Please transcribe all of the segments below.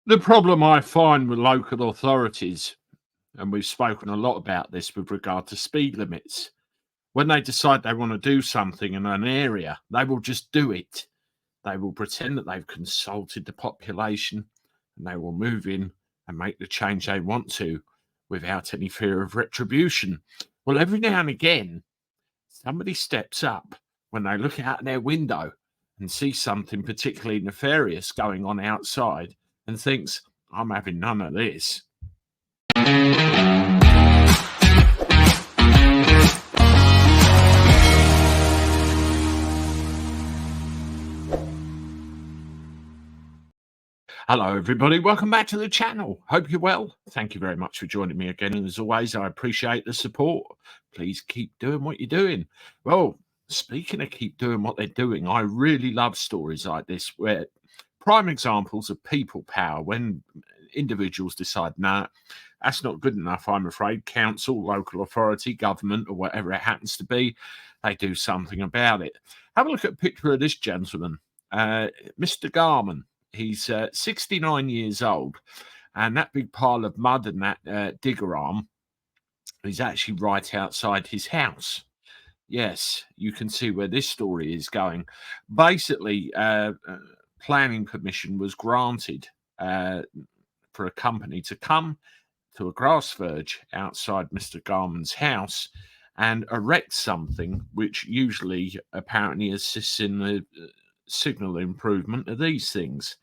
The problem I find with local authorities, and we've spoken a lot about this with regard to speed limits, when they decide they want to do something in an area, they will just do it. They will pretend that they've consulted the population and they will move in and make the change they want to without any fear of retribution. Well, every now and again, somebody steps up when they look out their window and see something particularly nefarious going on outside and thinks, I'm having none of this. Hello, everybody. Welcome back to the channel. Hope you're well. Thank you very much for joining me again. And as always, I appreciate the support. Please keep doing what you're doing. Well, speaking of keep doing what they're doing, I really love stories like this where prime examples of people power when individuals decide, nah, that's not good enough, I'm afraid. Council, local authority, government, or whatever it happens to be, they do something about it. Have a look at a picture of this gentleman, Mr. Garman. He's 69 years old, and that big pile of mud and that digger arm is actually right outside his house. Yes, you can see where this story is going. Basically, planning permission was granted for a company to come to a grass verge outside Mr. Garman's house and erect something which usually apparently assists in the signal improvement of these things.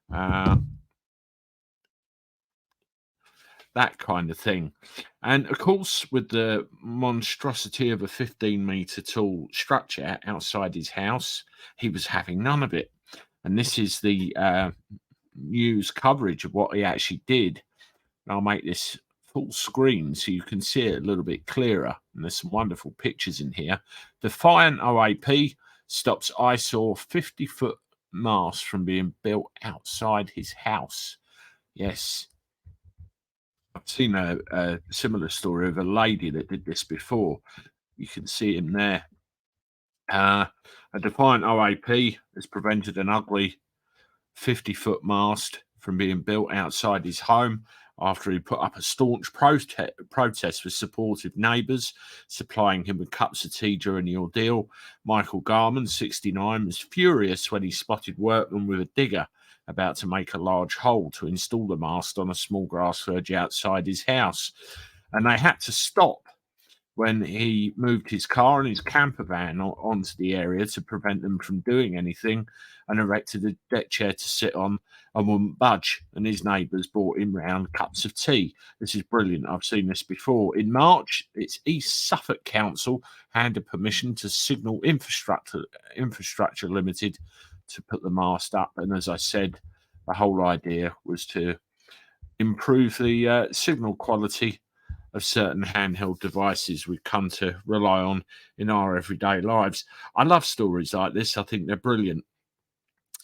That kind of thing. And of course, with the monstrosity of a 15-meter tall structure outside his house, he was having none of it. And this is the news coverage of what he actually did. And I'll make this full screen so you can see it a little bit clearer. And there's some wonderful pictures in here. Defiant OAP stops eyesore 50-foot mast from being built outside his house. Yes. I've seen a similar story of a lady that did this before. You can see him there. A Defiant OAP has prevented an ugly 50-foot mast from being built outside his home after he put up a staunch protest with supportive neighbours, supplying him with cups of tea during the ordeal. Michael Garman, 69, was furious when he spotted workmen with a digger about to make a large hole to install the mast on a small grass verge outside his house. And they had to stop when he moved his car and his camper van onto the area to prevent them from doing anything, and erected a deck chair to sit on and wouldn't budge. And his neighbours brought him round cups of tea. This is brilliant. I've seen this before. In March, it's East Suffolk Council handed permission to Signal Infrastructure Limited to put the mast up. And as I said, the whole idea was to improve the signal quality of certain handheld devices we've come to rely on in our everyday lives. I love stories like this. I think they're brilliant.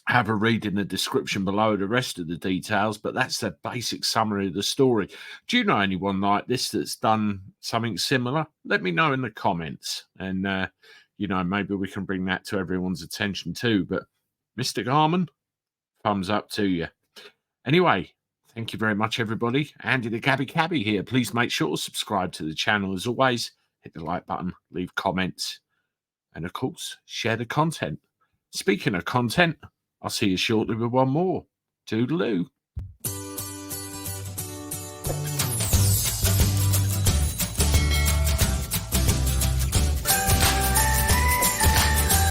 Have a read in the description below the rest of the details, but that's the basic summary of the story. Do you know anyone like this that's done something similar? Let me know in the comments, and maybe we can bring that to everyone's attention too. But Mr. Garman, thumbs up to you. Anyway, thank you very much, everybody. Andy the Cabby here. Please make sure to subscribe to the channel as always. Hit the like button, leave comments, and of course, share the content. Speaking of content, I'll see you shortly with one more. Toodaloo.